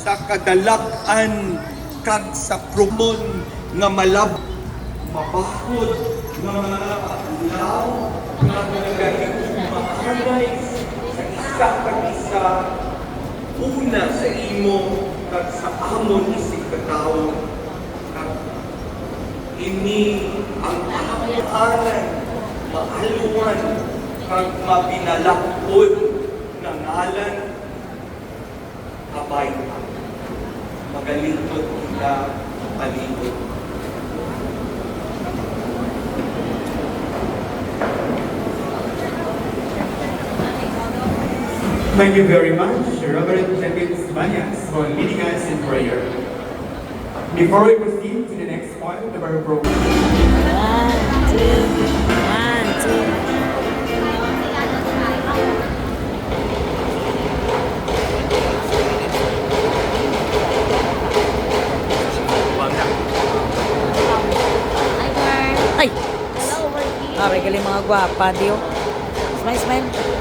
sa kadalag-an kag sa prumon nga malab mabahod nga mga adlaw nga nagahimahanay sa isa kag isa una sa imo kag sa amon isig katawo kag ini ang ahalan maaluan kag mabinalakod nga ngalan kabay magalingkod kita palingkod. Thank you very much, Reverend David Banyas, for leading us in prayer. Before we proceed to the next part of our program, One, two. Ay! Sabi galing mga gwapa, Dio. Smile, smile.